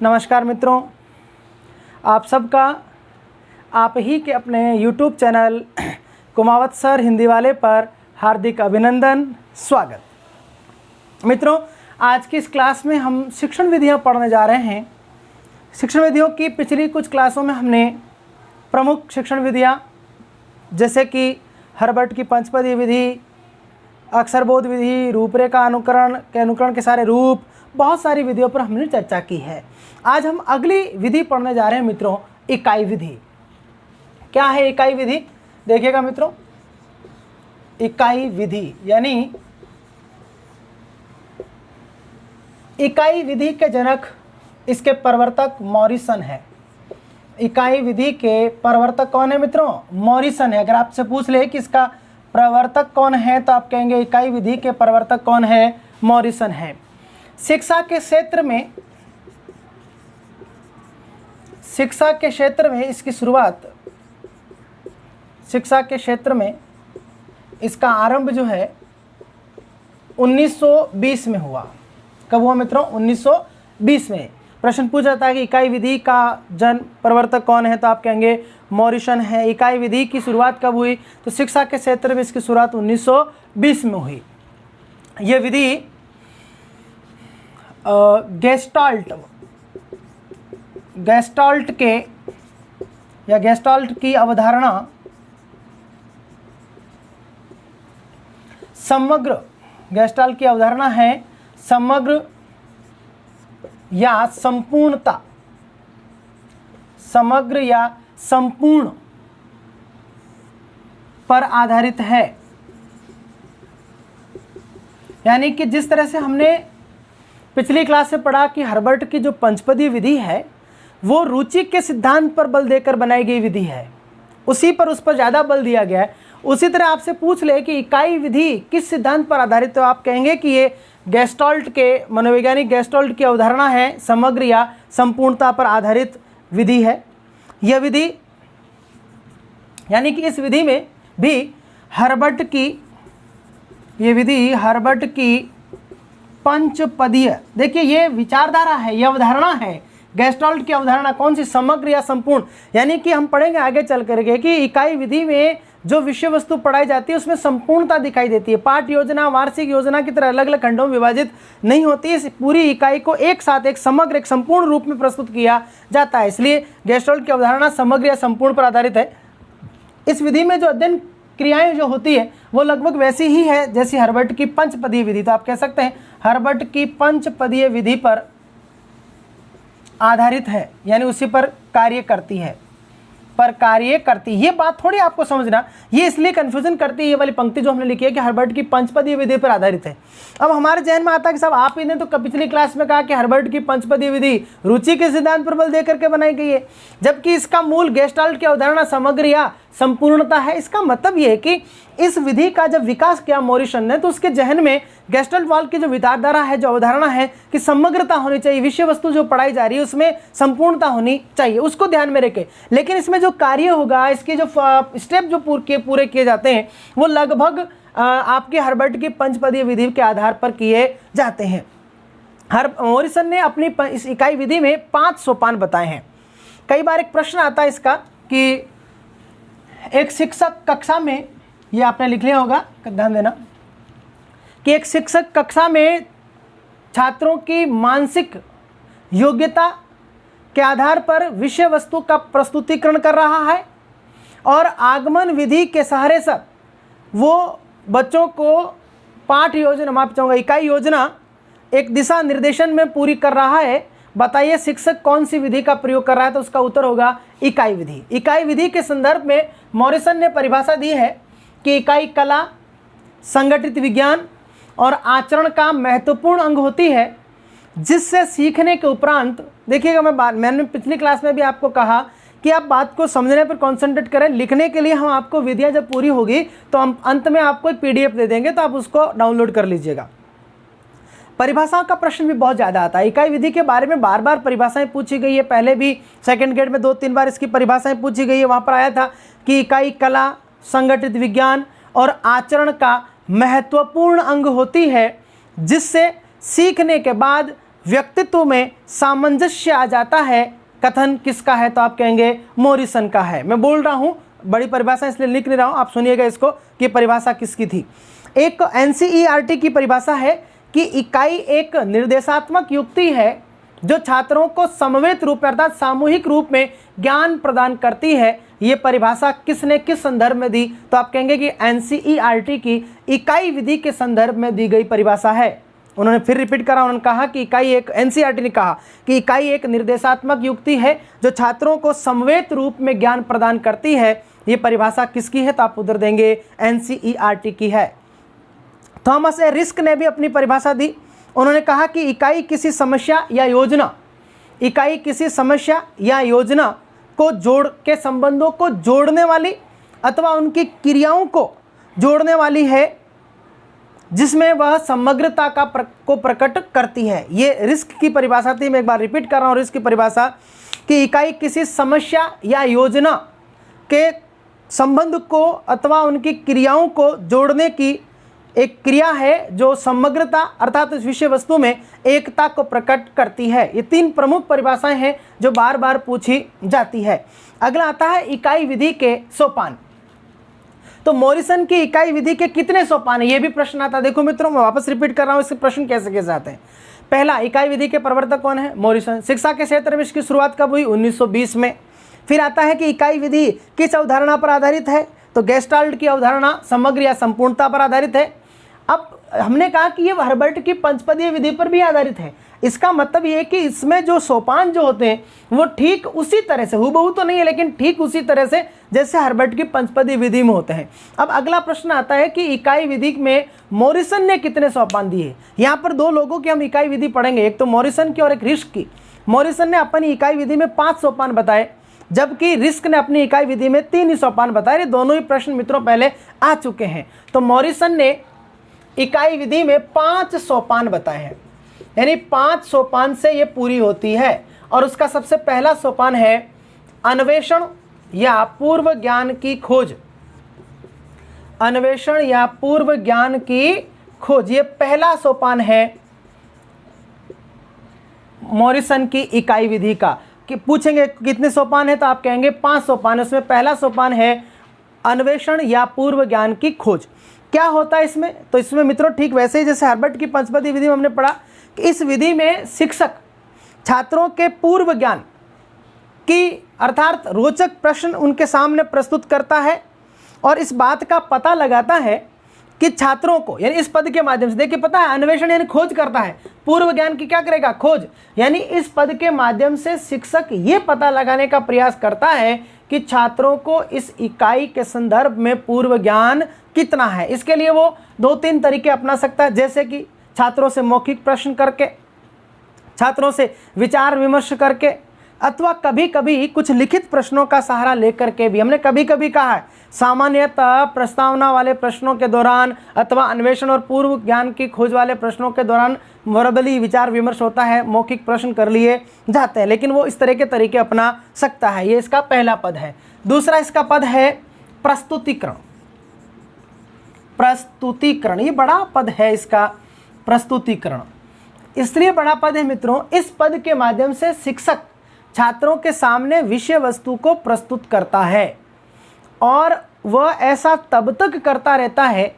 नमस्कार मित्रों, आप सबका आप ही के अपने YouTube channel Kumawat sir Hindi वाले पर हार्दिक अभिनंदन, स्वागत। मित्रों, आज की इस क्लास में हम शिक्षण विधियां पढ़ने जा रहे हैं। शिक्षण विधियों की पिछली कुछ क्लासों में हमने प्रमुख शिक्षण विधियां जैसे कि हर्बर्ट की पंचपदीय विधि, अक्षरबोध विधि, रूपरेखा अनुकरण के सारे रूप, बहुत सारी विधियों पर हमने चर्चा की है। आज हम अगली विधि पढ़ने जा रहे हैं मित्रों, इकाई विधि। क्या है इकाई विधि? देखिएगा मित्रों, इकाई विधि यानी इकाई विधि के जनक, इसके प्रवर्तक मॉरिसन है। इकाई विधि के प्रवर्तक कौन है मित्रों? मॉरिसन है। अगर आपसे पूछ ले कि इसका प्रवर्तक कौन है तो आप कहेंगे इकाई विधि के प्रवर्तक कौन है? मॉरिसन है। शिक्षा के क्षेत्र में इसकी शुरुआत, शिक्षा के क्षेत्र में इसका आरंभ जो है 1920 में हुआ। कब हुआ मित्रों? 1920 में। प्रश्न पूछा जाता है कि इकाई विधि का जन प्रवर्तक कौन है तो आप कहेंगे मॉरिसन है। इकाई विधि की शुरुआत कब हुई? तो शिक्षा के क्षेत्र में इसकी शुरुआत 1920 में हुई। यह विधि गेस्टाल्ट की अवधारणा समग्र, गेस्टाल्ट की अवधारणा है समग्र या संपूर्णता, समग्र या संपूर्ण पर आधारित है। यानी कि जिस तरह से हमने पिछली क्लास से पढ़ा कि हर्बर्ट की जो पंचपदीय विधि है वो रुचि के सिद्धांत पर बल देकर बनाई गई विधि है, उस पर ज़्यादा बल दिया गया है। उसी तरह आपसे पूछ ले कि इकाई विधि किस सिद्धांत पर आधारित, तो आप कहेंगे कि ये गेस्टाल्ट के, मनोवैज्ञानिक गेस्टाल्ट की अवधारणा है समग्र या संपूर्णता पर आधारित विधि है। यह विधि यानी कि इस विधि में भी हर्बर्ट की पंचपदीय, देखिए ये विचारधारा है, यह अवधारणा है। गेस्टाल्ट की अवधारणा कौन सी? समग्र या संपूर्ण। यानी कि हम पढ़ेंगे आगे चल करके कि इकाई विधि में जो विषय वस्तु पढ़ाई जाती है उसमें संपूर्णता दिखाई देती है। पाठ योजना वार्षिक योजना की तरह अलग अलग खंडों में विभाजित नहीं होती। इस पूरी इकाई को एक साथ, एक समग्र, एक संपूर्ण रूप में प्रस्तुत किया जाता है। इसलिए गेस्टाल्ट की अवधारणा समग्र या संपूर्ण पर आधारित है। इस विधि में जो अध्ययन क्रियाएं जो होती है वो लगभग वैसी ही है जैसी हर्बर्ट की पंचपदीय विधि। तो आप कह सकते हैं हर्बर्ट की पंचपदीय विधि पर आधारित है, यानी उसी पर कार्य करती है, ये बात थोड़ी आपको समझना, ये इसलिए कंफ्यूजन करती है ये वाली पंक्ति जो हमने लिखी है कि हर्बर्ट की पंचपदीय विधि पर आधारित है। अब हमारे जहन में आता है कि साहब आप ही ने तो पिछली क्लास में कहा कि हर्बर्ट की पंचपदीय विधि रुचि के सिद्धांत पर बल देकर के बनाई गई है, जबकि इसका मूल गेस्टाल्ट की अवधारणा समग्र या संपूर्णता है। इसका मतलब ये है कि इस विधि का जब विकास किया मॉरिसन ने तो उसके जहन में गेस्टाल्ट वाल की जो विचारधारा है, जो अवधारणा है कि समग्रता होनी चाहिए, विषय वस्तु जो पढ़ाई जा रही है उसमें संपूर्णता होनी चाहिए, उसको ध्यान में रखे। लेकिन इसमें जो कार्य होगा, इसके जो स्टेप जो पूरे किए जाते हैं वो लगभग आपके हर्बर्ट की पंचपदीय विधि के आधार पर किए जाते हैं। मॉरिसन ने अपनी इस इकाई विधि में 5 सोपान बताए हैं। कई बार एक प्रश्न आता है इसका कि एक शिक्षक कक्षा में, ये आपने लिख लिया होगा, ध्यान देना, कि एक शिक्षक कक्षा में छात्रों की मानसिक योग्यता के आधार पर विषय वस्तु का प्रस्तुतिकरण कर रहा है और आगमन विधि के सहारे से वो बच्चों को पाठ योजना, माफ चाहूँगा इकाई योजना एक दिशा निर्देशन में पूरी कर रहा है। बताइए शिक्षक कौन सी विधि का प्रयोग कर रहा है? तो उसका उत्तर होगा इकाई विधि। इकाई विधि के संदर्भ में मॉरिसन ने परिभाषा दी है कि इकाई कला, संगठित विज्ञान और आचरण का महत्वपूर्ण अंग होती है, जिससे सीखने के उपरांत, देखिएगा मैंने पिछली क्लास में भी आपको कहा कि आप बात को समझने पर कॉन्सेंट्रेट करें। लिखने के लिए हम आपको विधियां जब पूरी होगी तो हम अंत में आपको एक PDF दे देंगे, तो आप उसको डाउनलोड कर लीजिएगा। परिभाषाओं का प्रश्न भी बहुत ज़्यादा आता है। इकाई विधि के बारे में बार बार परिभाषाएं पूछी गई है, पहले भी सेकंड ग्रेड में 2-3 बार इसकी परिभाषाएं पूछी गई है। वहाँ पर आया था कि इकाई कला, संगठित विज्ञान और आचरण का महत्वपूर्ण अंग होती है, जिससे सीखने के बाद व्यक्तित्व में सामंजस्य आ जाता है। कथन किसका है? तो आप कहेंगे मॉरिसन का है। मैं बोल रहा हूँ बड़ी परिभाषा इसलिए लिख नहीं रहा हूँ, आप सुनिएगा इसको कि परिभाषा किसकी थी। एक NCERT की परिभाषा है कि इकाई एक निर्देशात्मक युक्ति है जो छात्रों को समवेत रूप में अर्थात सामूहिक रूप में ज्ञान प्रदान करती है। ये परिभाषा किसने किस संदर्भ में दी? तो आप कहेंगे कि NCERT की इकाई विधि के संदर्भ में दी गई परिभाषा है। उन्होंने फिर रिपीट करा, उन्होंने कहा कि इकाई एक, NCERT ने कहा कि इकाई एक निर्देशात्मक युक्ति है जो छात्रों को समवेत रूप में ज्ञान प्रदान करती है। ये परिभाषा किसकी है? तो आप उधर देंगे NCERT की है। थॉमस ए रिस्क ने भी अपनी परिभाषा दी। उन्होंने कहा कि इकाई किसी समस्या या योजना, इकाई किसी समस्या या योजना को जोड़ के संबंधों को जोड़ने वाली अथवा उनकी क्रियाओं को जोड़ने वाली है जिसमें वह समग्रता को प्रकट करती है। ये रिस्क की परिभाषा थी। मैं एक बार रिपीट कर रहा हूँ रिस्क की परिभाषा कि इकाई किसी समस्या या योजना के संबंध को अथवा उनकी क्रियाओं को जोड़ने की एक क्रिया है जो समग्रता अर्थात उस विषय वस्तु में एकता को प्रकट करती है। ये तीन प्रमुख परिभाषाएं हैं जो बार बार पूछी जाती है। अगला आता है इकाई विधि के सोपान। तो मॉरिसन की इकाई विधि के कितने सोपान है? ये भी प्रश्न आता है। देखो मित्रों, मैं वापस रिपीट कर रहा हूँ, इसके प्रश्न कैसे कैसे आते हैं। पहला, इकाई विधि के प्रवर्तक कौन है? मॉरिसन। शिक्षा के क्षेत्र में इसकी शुरुआत कब हुई? 1920 में। फिर आता है कि इकाई विधि किस अवधारणा पर आधारित है? तो गेस्टाल्ट की अवधारणा समग्र या संपूर्णता पर आधारित है। अब हमने कहा कि ये हर्बर्ट की पंचपदीय विधि पर भी आधारित है। इसका मतलब ये है कि इसमें जो सोपान जो होते हैं वो ठीक उसी तरह से, हूबहू तो नहीं है लेकिन ठीक उसी तरह से जैसे हर्बर्ट की पंचपदीय विधि में होते हैं। अब अगला प्रश्न आता है कि इकाई विधि में मॉरिसन ने कितने सोपान दिए? यहाँ पर दो लोगों की हम इकाई विधि पढ़ेंगे, एक तो मॉरिसन की और एक रिस्क की। मॉरिसन ने अपनी इकाई विधि में 5 सोपान बताए जबकि रिस्क ने अपनी इकाई विधि में 3 ही सोपान बताए। दोनों ही प्रश्न मित्रों पहले आ चुके हैं। तो मॉरिसन ने इकाई विधि में 5 सोपान बताए हैं, यानी 5 सोपान से ये पूरी होती है। और उसका सबसे पहला सोपान है अन्वेषण या पूर्व ज्ञान की खोज। अन्वेषण या पूर्व ज्ञान की खोज, ये पहला सोपान है मॉरिसन की इकाई विधि का। कि पूछेंगे कितने सोपान है तो आप कहेंगे 5 सोपान। उसमें पहला सोपान है अन्वेषण या पूर्व ज्ञान की खोज। क्या होता है इसमें? तो इसमें मित्रों ठीक वैसे ही जैसे हर्बर्ट की पंचपदी विधि में हमने पढ़ा कि इस विधि में शिक्षक छात्रों के पूर्व ज्ञान की अर्थात रोचक प्रश्न उनके सामने प्रस्तुत करता है और इस बात का पता लगाता है कि छात्रों को, यानी इस पद के माध्यम से, देखिए पता है अन्वेषण यानी खोज करता है, पूर्व ज्ञान की क्या करेगा? खोज। यानी इस पद के माध्यम से शिक्षक ये पता लगाने का प्रयास करता है कि छात्रों को इस इकाई के संदर्भ में पूर्व ज्ञान कितना है। इसके लिए वो 2-3 तरीके अपना सकता है, जैसे कि छात्रों से मौखिक प्रश्न करके, छात्रों से विचार विमर्श करके, अथवा कभी कभी कुछ लिखित प्रश्नों का सहारा लेकर के भी। हमने कभी कभी कहा है सामान्यतः प्रस्तावना वाले प्रश्नों के दौरान अथवा अन्वेषण और पूर्व ज्ञान की खोज वाले प्रश्नों के दौरान वर्बली विचार विमर्श होता है, मौखिक प्रश्न कर लिए जाते हैं, लेकिन वो इस तरह के तरीके अपना सकता है। ये इसका पहला पद है। दूसरा इसका पद है प्रस्तुतिकरण। प्रस्तुतिकरण ये बड़ा पद है इसका, प्रस्तुतिकरण इसलिए बड़ा पद है मित्रों, इस पद के माध्यम से शिक्षक छात्रों के सामने विषय वस्तु को प्रस्तुत करता है और वह ऐसा तब तक करता रहता है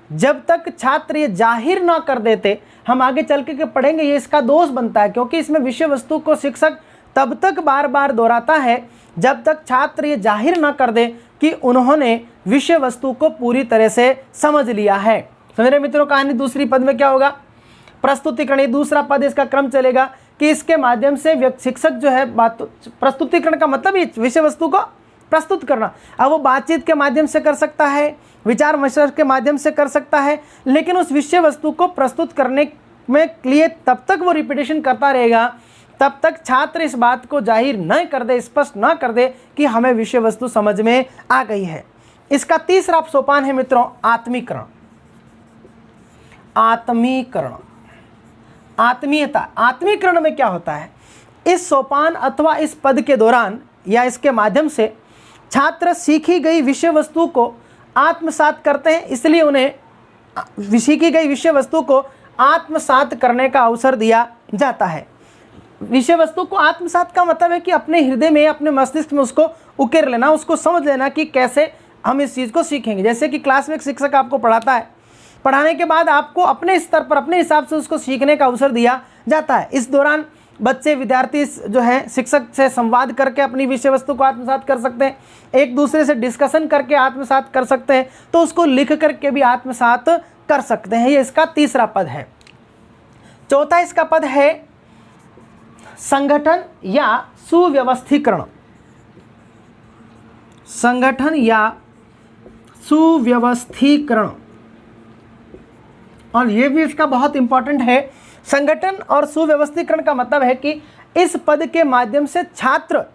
जब तक छात्र ये जाहिर ना कर देते। हम आगे चल के पढ़ेंगे ये इसका दोष बनता है, क्योंकि इसमें विषय वस्तु को शिक्षक तब तक बार बार दोहराता है जब तक छात्र ये जाहिर ना कर दे कि उन्होंने विषय वस्तु को पूरी तरह से समझ लिया है। समझ रहे मित्रों कहानी? दूसरी पद में क्या होगा? प्रस्तुतिकरण। दूसरा पद इसका क्रम चलेगा कि इसके माध्यम से शिक्षक जो है प्रस्तुतिकरण का मतलब ही विषय वस्तु को प्रस्तुत करना। अब वो बातचीत के माध्यम से कर सकता है, विचार विमर्श के माध्यम से कर सकता है, लेकिन उस विषय वस्तु को प्रस्तुत करने में लिए तब तक वो रिपीटेशन करता रहेगा तब तक छात्र इस बात को जाहिर न कर दे, स्पष्ट न कर दे कि हमें विषय वस्तु समझ में आ गई है। इसका तीसरा सोपान है मित्रों आत्मीकरण। आत्मीकरण, आत्मीयता। आत्मीकरण में क्या होता है? इस सोपान अथवा इस पद के दौरान या इसके माध्यम से छात्र सीखी गई विषय वस्तु को आत्मसात करते हैं, इसलिए उन्हें सीखी गई विषय वस्तु को आत्मसात करने का अवसर दिया जाता है। विषय वस्तु को आत्मसात का मतलब है कि अपने हृदय में, अपने मस्तिष्क में उसको उकेर लेना, उसको समझ लेना कि कैसे हम इस चीज़ को सीखेंगे। जैसे कि क्लास में एक शिक्षक आपको पढ़ाता है, पढ़ाने के बाद आपको अपने स्तर पर, अपने हिसाब से उसको सीखने का अवसर दिया जाता है। इस दौरान बच्चे, विद्यार्थी जो हैं शिक्षक से संवाद करके अपनी विषय वस्तु को आत्मसात कर सकते हैं, एक दूसरे से डिस्कशन करके आत्मसात कर सकते हैं, तो उसको लिख करके भी आत्मसात कर सकते हैं। ये इसका तीसरा पद है। चौथा इसका पद है संगठन या सुव्यवस्थीकरण। संगठन या सुव्यवस्थीकरण, और ये भी इसका बहुत इंपॉर्टेंट है। संगठन और सुव्यवस्थीकरण का मतलब है कि इस पद के माध्यम से छात्र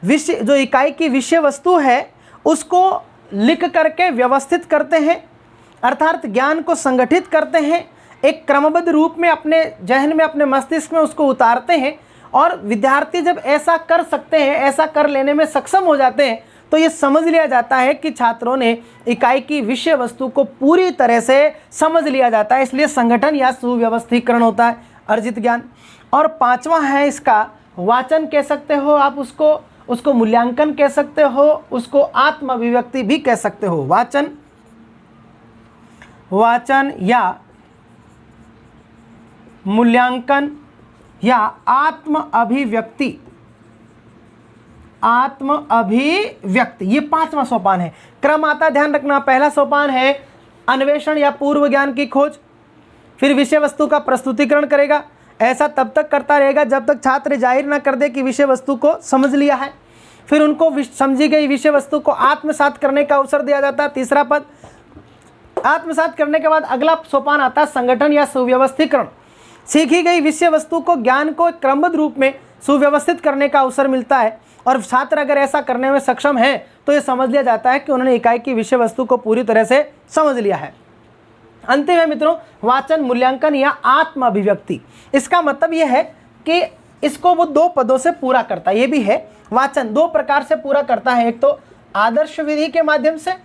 विषय, जो इकाई की विषय वस्तु है, उसको लिख करके व्यवस्थित करते हैं, अर्थात ज्ञान को संगठित करते हैं, एक क्रमबद्ध रूप में अपने जहन में, अपने मस्तिष्क में उसको उतारते हैं। और विद्यार्थी जब ऐसा कर सकते हैं, ऐसा कर लेने में सक्षम हो जाते हैं, तो ये समझ लिया जाता है कि छात्रों ने इकाई की विषय वस्तु को पूरी तरह से समझ लिया जाता है। इसलिए संगठन या सुव्यवस्थीकरण होता है, अर्जित ज्ञान। और पांचवा है इसका वाचन कह सकते हो आप, उसको मूल्यांकन कह सकते हो, उसको आत्म अभिव्यक्ति भी कह सकते हो। वाचन या मूल्यांकन या आत्म अभिव्यक्ति, ये पांचवा सोपान है। क्रम आता, ध्यान रखना। पहला सोपान है अन्वेषण या पूर्व ज्ञान की खोज, फिर विषय वस्तु का प्रस्तुतिकरण करेगा। ऐसा तब तक करता रहेगा जब तक छात्र जाहिर न कर दे कि विषय वस्तु को समझ लिया है। फिर उनको समझी गई विषय वस्तु को आत्मसात करने का अवसर दिया जाता है, तीसरा पद। आत्मसात करने के बाद अगला सोपान आता है संगठन या सुव्यवस्थीकरण। सीखी गई विषय वस्तु को, ज्ञान को क्रमबद्ध रूप में सुव्यवस्थित करने का अवसर मिलता है, और छात्र अगर ऐसा करने में सक्षम है तो ये समझ लिया जाता है कि उन्होंने इकाई की विषय वस्तु को पूरी तरह से समझ लिया है। अंतिम है मित्रों वाचन, मूल्यांकन या आत्म अभिव्यक्ति। इसका मतलब ये है कि इसको वो दो पदों से पूरा करता है। ये भी है, वाचन दो प्रकार से पूरा करता है, एक तो आदर्श विधि के माध्यम से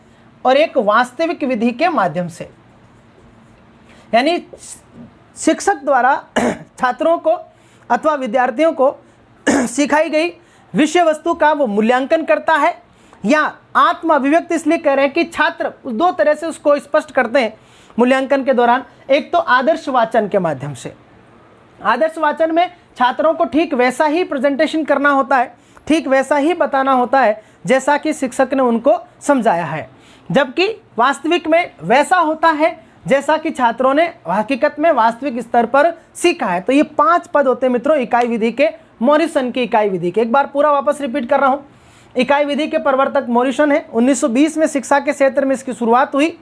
और एक वास्तविक विधि के माध्यम से। यानी शिक्षक द्वारा छात्रों को अथवा विद्यार्थियों को सिखाई गई विषय वस्तु का वो मूल्यांकन करता है, या आत्म अभिव्यक्ति इसलिए कह रहे हैं कि छात्र दो तरह से उसको स्पष्ट करते हैं मूल्यांकन के दौरान। एक तो आदर्श वाचन के माध्यम से। आदर्श वाचन में छात्रों को ठीक वैसा ही प्रेजेंटेशन करना होता है, ठीक वैसा ही बताना होता है जैसा कि शिक्षक ने उनको समझाया है, जबकि वास्तविक में वैसा होता है जैसा कि छात्रों ने हकीकत में वास्तविक स्तर पर सीखा है। तो ये 5 पद होते हैं मित्रों इकाई विधि के, मॉरिसन की इकाई विधि के। एक बार पूरा वापस रिपीट कर रहा हूँ। इकाई विधि के प्रवर्तक मॉरिसन है। 1920 में शिक्षा के क्षेत्र में इसकी शुरुआत हुई।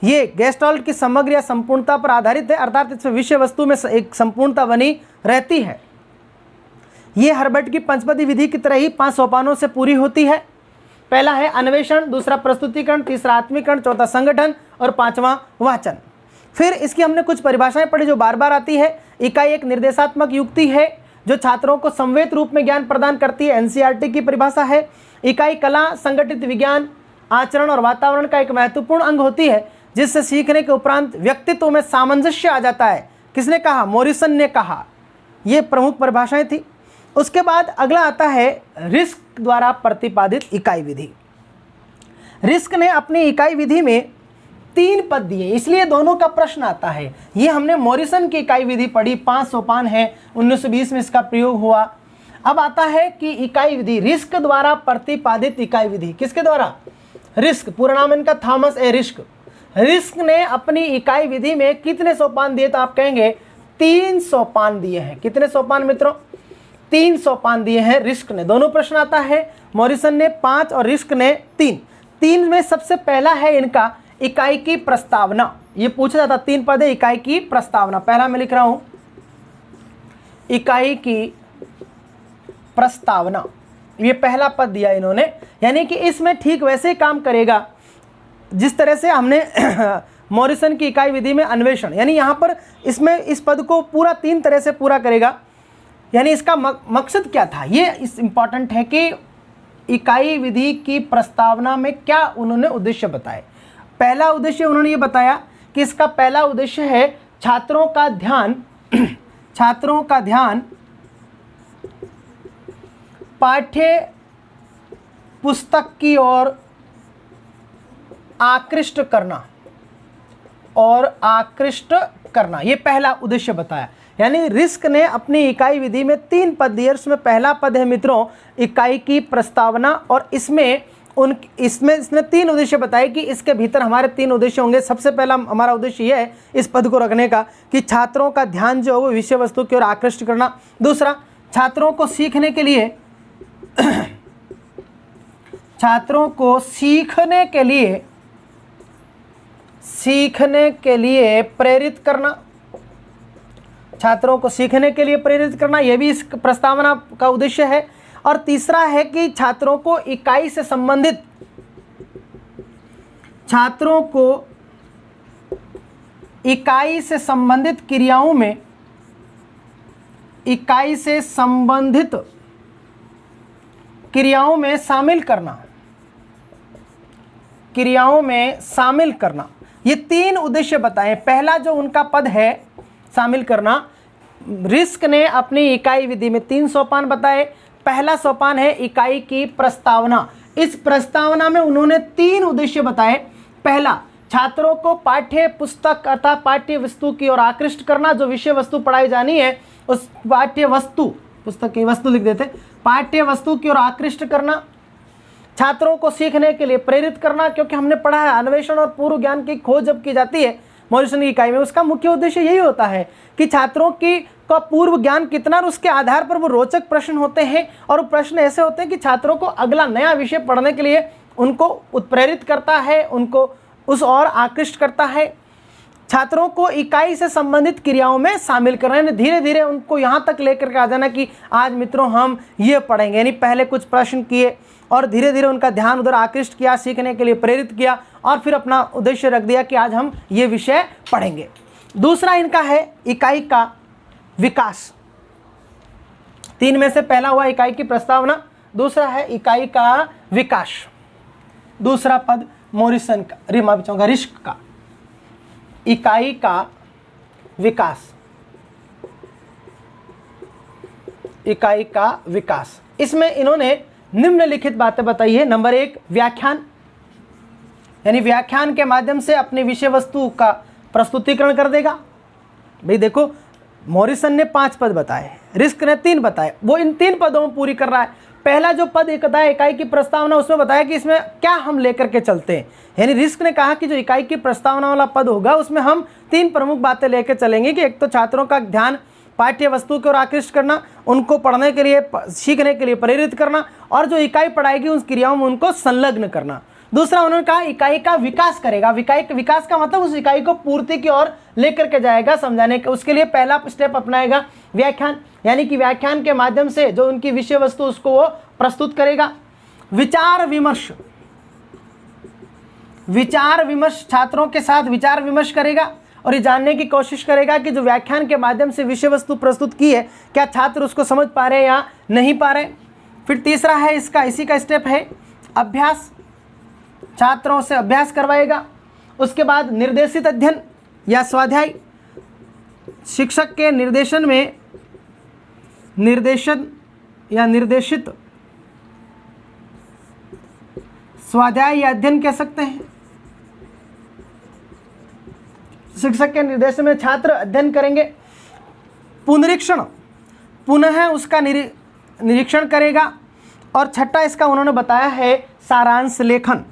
ये गेस्टाल्ट की समग्र या संपूर्णता पर आधारित है, अर्थात इसमें विषय वस्तु में एक संपूर्णता बनी रहती है। ये हर्बर्ट की पंचपदी विधि की तरह ही 5 सोपानों से पूरी होती है। पहला है अन्वेषण, दूसरा प्रस्तुतिकरण, तीसरा आत्मीकरण, चौथा संगठन और 5वां वाचन। फिर इसकी हमने कुछ परिभाषाएं पढ़ी जो बार बार आती है। इकाई एक निर्देशात्मक युक्ति है जो छात्रों को संवेद रूप में ज्ञान प्रदान करती है, एनसीईआरटी की परिभाषा है। इकाई कला, संगठित विज्ञान, आचरण और वातावरण का एक महत्वपूर्ण अंग होती है जिससे सीखने के उपरांत व्यक्तित्व में सामंजस्य आ जाता है। किसने कहा? मॉरिसन ने कहा। ये प्रमुख परिभाषाएं थी। उसके बाद अगला आता है रिस्क द्वारा प्रतिपादित इकाई विधि। रिस्क ने अपनी इकाई विधि में 3 पद दिए, इसलिए दोनों का प्रश्न आता है। ये हमने मॉरिसन की इकाई विधि पढ़ी, 5 सोपान है, 1920 में इसका प्रयोग हुआ। अब आता है कि इकाई विधि रिस्क द्वारा प्रतिपादित इकाई विधि। किसके द्वारा? रिस्क, पूरा नाम इनका थॉमस ए रिस्क। रिस्क ने अपनी इकाई विधि में कितने सोपान दिए? तो आप कहेंगे 3 सोपान दिए हैं। कितने सोपान मित्रों? 3 सोपान दिए हैं रिस्क ने। दोनों प्रश्न आता है, मॉरिसन ने 5 और रिस्क ने 3। 3 में सबसे पहला है इनका इकाई की प्रस्तावना। ये पूछा जाता, 3 पद है इकाई की प्रस्तावना। पहला मैं लिख रहा हूं इकाई की प्रस्तावना, ये पहला पद दिया इन्होंने। यानी कि इसमें ठीक वैसे ही काम करेगा जिस तरह से हमने मॉरिसन की इकाई विधि में अन्वेषण, यानी यहाँ पर इसमें इस पद को पूरा 3 तरह से पूरा करेगा। यानी इसका मकसद क्या था, ये इस इम्पॉर्टेंट है कि इकाई विधि की प्रस्तावना में क्या उन्होंने उद्देश्य बताए। पहला उद्देश्य उन्होंने ये बताया कि इसका पहला उद्देश्य है छात्रों का ध्यान छात्रों का ध्यान पाठ्य पुस्तक की ओर आकृष्ट करना और आकृष्ट करना, ये पहला उद्देश्य बताया। यानी रिस्क ने अपनी इकाई विधि में 3 पद दिए, उसमें पहला पद है मित्रों इकाई की प्रस्तावना, और इसमें इसने 3 उद्देश्य बताए कि इसके भीतर हमारे 3 उद्देश्य होंगे। सबसे पहला हमारा उद्देश्य यह है इस पद को रखने का कि छात्रों का ध्यान जो है वो विषय वस्तु की ओर आकृष्ट करना। दूसरा, छात्रों को सीखने के लिए प्रेरित करना, छात्रों को सीखने के लिए प्रेरित करना, यह भी इस प्रस्तावना का उद्देश्य है। और तीसरा है कि छात्रों को इकाई से संबंधित क्रियाओं में शामिल करना। ये 3 उद्देश्य बताए। पहला जो उनका पद है शामिल करना, रिस्क ने अपनी इकाई विधि में 3 सोपान बताए। पहला सोपान है इकाई की प्रस्तावना। इस प्रस्तावना में उन्होंने 3 उद्देश्य बताए। पहला, छात्रों को पाठ्य पुस्तक अर्थात पाठ्य वस्तु की ओर आकृष्ट करना, जो विषय वस्तु पढ़ाई जानी है उस पाठ्य वस्तु, पुस्तक की वस्तु लिख देते, पाठ्य वस्तु की ओर आकृष्ट करना। छात्रों को सीखने के लिए प्रेरित करना, क्योंकि हमने पढ़ा है अन्वेषण और पूर्व ज्ञान की खोज जब की जाती है मॉरिसन की इकाई में, उसका मुख्य उद्देश्य यही होता है कि छात्रों का पूर्व ज्ञान कितना और उसके आधार पर वो रोचक प्रश्न होते हैं, और प्रश्न ऐसे होते हैं कि छात्रों को अगला नया विषय पढ़ने के लिए उनको उत्प्रेरित करता है, उनको उस ओर आकृष्ट करता है। छात्रों को इकाई से संबंधित क्रियाओं में शामिल करना, यानी धीरे धीरे उनको यहाँ तक लेकर के आ जाना कि आज मित्रों हम ये पढ़ेंगे, यानी पहले कुछ प्रश्न किए और धीरे धीरे उनका ध्यान उधर आकृष्ट किया, सीखने के लिए प्रेरित किया, और फिर अपना उद्देश्य रख दिया कि आज हम ये विषय पढ़ेंगे। दूसरा इनका है इकाई का विकास। 3 में से पहला हुआ इकाई की प्रस्तावना, दूसरा है इकाई का विकास। दूसरा पद मॉरिसन का, रिस्क का, इकाई का विकास, इकाई का विकास। इसमें इन्होंने निम्नलिखित बातें बताई है। नंबर 1, व्याख्यान, यानी व्याख्यान के माध्यम से अपनी विषय वस्तु का प्रस्तुतिकरण कर देगा। भाई देखो, मॉरिसन ने 5 पद बताए, रिस्क ने 3 बताए, वो इन 3 पदों में पूरी कर रहा है। पहला जो पद एक बताया इकाई की प्रस्तावना, उसमें बताया कि इसमें क्या हम लेकर के चलते हैं। यानी रिस्क ने कहा कि जो इकाई की प्रस्तावना वाला पद होगा उसमें हम 3 प्रमुख बातें लेकर चलेंगे कि एक तो छात्रों का ध्यान पाठ्य वस्तु की ओर आकृष्ट करना, उनको पढ़ने के लिए सीखने के लिए प्रेरित करना, और जो इकाई पढ़ाएगी उस क्रियाओं में उनको संलग्न करना। दूसरा उन्होंने कहा इकाई का विकास करेगा। विकास का मतलब उस इकाई को पूर्ति की ओर लेकर के जाएगा, समझाने के, उसके लिए पहला स्टेप अपनाएगा व्याख्यान, यानी कि व्याख्यान के माध्यम से जो उनकी विषय वस्तु उसको वो प्रस्तुत करेगा। विचार विमर्श, छात्रों के साथ विचार विमर्श करेगा और ये जानने की कोशिश करेगा कि जो व्याख्यान के माध्यम से विषय वस्तु प्रस्तुत की है क्या छात्र उसको समझ पा रहे हैं या नहीं पा रहे। फिर तीसरा है इसी का स्टेप है अभ्यास, छात्रों से अभ्यास करवाएगा। उसके बाद निर्देशित अध्ययन या स्वाध्याय, शिक्षक के निर्देशन में निर्देशित स्वाध्याय या अध्ययन कह सकते हैं। शिक्षक के निर्देशन में छात्र अध्ययन करेंगे। पुनरीक्षण, पुनः उसका निरीक्षण करेगा। और छठा इसका उन्होंने बताया है सारांश लेखन।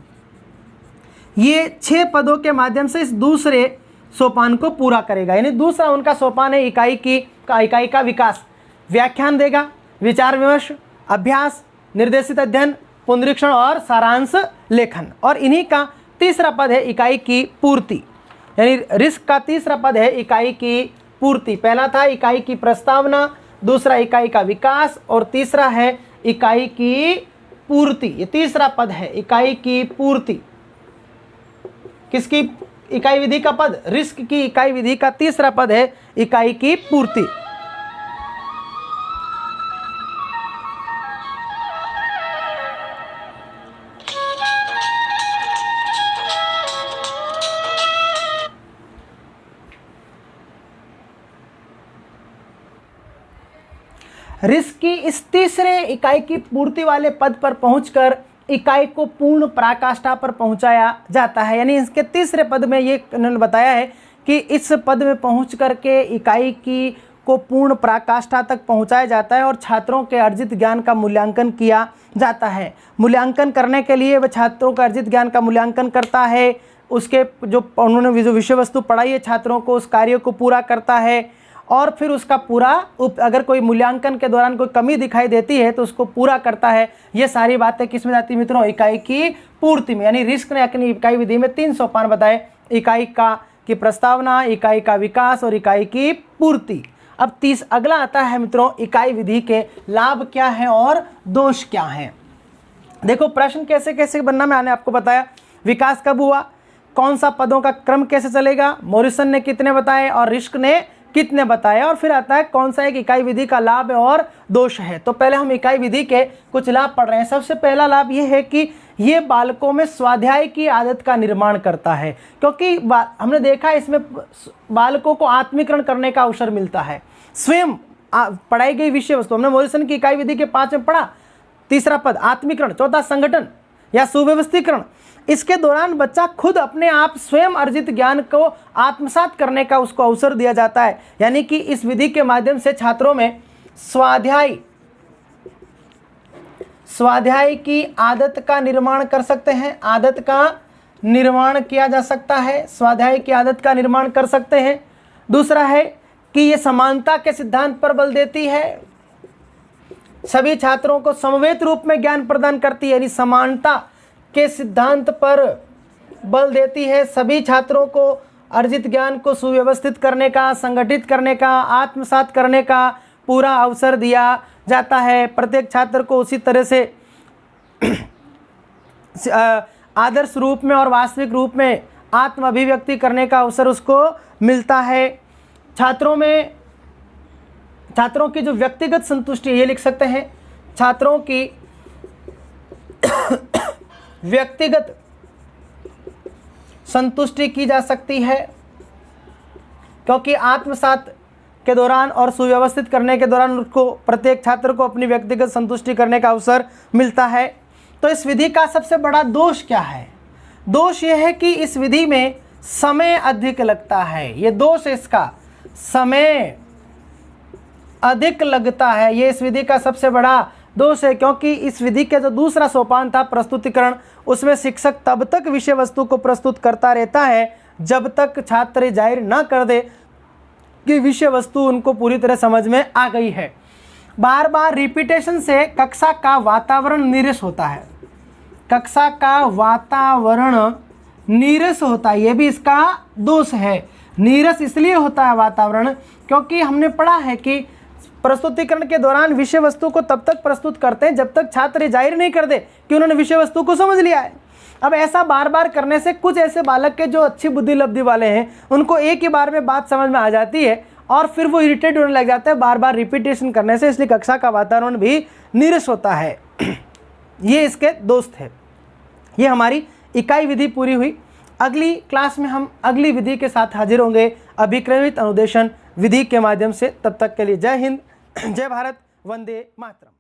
ये 6 पदों के माध्यम से इस दूसरे सोपान को पूरा करेगा। यानी दूसरा उनका सोपान है इकाई का विकास। व्याख्यान देगा, विचार विमर्श, अभ्यास, निर्देशित अध्ययन, पुनरीक्षण और सारांश लेखन। और इन्हीं का तीसरा पद है इकाई की पूर्ति। यानी रिस्क का तीसरा पद है इकाई की पूर्ति। पहला था इकाई की प्रस्तावना, दूसरा इकाई का विकास और तीसरा है इकाई की पूर्ति। ये तीसरा पद है इकाई की पूर्ति। किसकी इकाई विधि का पद? रिस्क की इकाई विधि का तीसरा पद है इकाई की पूर्ति। रिस्क की इस तीसरे इकाई की पूर्ति वाले पद पर पहुंचकर इकाई को पूर्ण पराकाष्ठा पर पहुंचाया जाता है। यानी इसके तीसरे पद में ये उन्होंने बताया है कि इस पद में पहुंच करके इकाई की को पूर्ण पराकाष्ठा तक पहुंचाया जाता है और छात्रों के अर्जित ज्ञान का मूल्यांकन किया जाता है। मूल्यांकन करने के लिए वह छात्रों का अर्जित ज्ञान का मूल्यांकन करता है, उसके जो उन्होंने जो विषय वस्तु पढ़ाई है छात्रों को उस कार्य को पूरा करता है और फिर उसका पूरा अगर कोई मूल्यांकन के दौरान कोई कमी दिखाई देती है तो उसको पूरा करता है। ये सारी बातें किस में जाती है मित्रों? इकाई की पूर्ति में। यानी रिस्क ने अपनी इकाई विधि में 3 सोपान बताए, इकाई की प्रस्तावना, इकाई का विकास और इकाई की पूर्ति। अब अगला आता है मित्रों इकाई विधि के लाभ क्या है और दोष क्या है। देखो प्रश्न कैसे कैसे बनना मैंने आपको बताया। विकास कब हुआ, कौन सा पदों का क्रम कैसे चलेगा, मॉरिसन ने कितने बताए और रिस्क ने कितने बताए, और फिर आता है कौन सा एक इकाई विधि का लाभ और दोष है। तो पहले हम इकाई विधि के कुछ लाभ पढ़ रहे हैं। सबसे पहला लाभ ये है कि ये बालकों में स्वाध्याय की आदत का निर्माण करता है, क्योंकि हमने देखा इसमें बालकों को आत्मीकरण करने का अवसर मिलता है। स्वयं पढ़ाई गई विषय वस्तु, हमने मॉरिसन की इकाई विधि के 5 में पढ़ा, तीसरा पद आत्मीकरण, चौथा संगठन या सुव्यवस्थीकरण। इसके दौरान बच्चा खुद अपने आप स्वयं अर्जित ज्ञान को आत्मसात करने का उसको अवसर दिया जाता है। यानी कि इस विधि के माध्यम से छात्रों में स्वाध्याय की आदत का निर्माण कर सकते हैं, आदत का निर्माण किया जा सकता है, स्वाध्याय की आदत का निर्माण कर सकते हैं। दूसरा है कि ये समानता के सिद्धांत पर बल देती है, सभी छात्रों को समवेत रूप में ज्ञान प्रदान करती है, यानी समानता के सिद्धांत पर बल देती है। सभी छात्रों को अर्जित ज्ञान को सुव्यवस्थित करने का, संगठित करने का, आत्मसात करने का पूरा अवसर दिया जाता है। प्रत्येक छात्र को उसी तरह से आदर्श रूप में और वास्तविक रूप में आत्म अभिव्यक्ति करने का अवसर उसको मिलता है। छात्रों की जो व्यक्तिगत संतुष्टि, ये लिख सकते हैं, छात्रों की व्यक्तिगत संतुष्टि की जा सकती है, क्योंकि आत्मसात के दौरान और सुव्यवस्थित करने के दौरान उसको प्रत्येक छात्र को अपनी व्यक्तिगत संतुष्टि करने का अवसर मिलता है। तो इस विधि का सबसे बड़ा दोष क्या है? दोष यह है कि इस विधि में समय अधिक लगता है। ये दोष इसका, समय अधिक लगता है, ये इस विधि का सबसे बड़ा दोष है। क्योंकि इस विधि का जो दूसरा सोपान था प्रस्तुतिकरण, उसमें शिक्षक तब तक विषय वस्तु को प्रस्तुत करता रहता है जब तक छात्र जाहिर ना कर दे कि विषय वस्तु उनको पूरी तरह समझ में आ गई है। बार बार रिपीटेशन से कक्षा का वातावरण नीरस होता है, कक्षा का वातावरण नीरस होता है, ये भी इसका दोष है। नीरस इसलिए होता है वातावरण क्योंकि हमने पढ़ा है कि प्रस्तुतिकरण के दौरान विषय वस्तु को तब तक प्रस्तुत करते हैं जब तक छात्र जाहिर नहीं कर दे कि उन्होंने विषय वस्तु को समझ लिया है। अब ऐसा बार बार करने से कुछ ऐसे बालक के जो अच्छी बुद्धि लब्धि वाले हैं उनको एक ही बार में बात समझ में आ जाती है और फिर वो इरिटेट होने लग जाता है बार बार रिपीटेशन करने से, इसलिए कक्षा का वातावरण भी नीरस होता है। ये इसके दोस्त है। ये हमारी इकाई विधि पूरी हुई। अगली क्लास में हम अगली विधि के साथ हाजिर होंगे, अभिक्रमित अनुदेशन विधि के माध्यम से। तब तक के लिए जय हिंद, जय भारत, वंदे मातरम।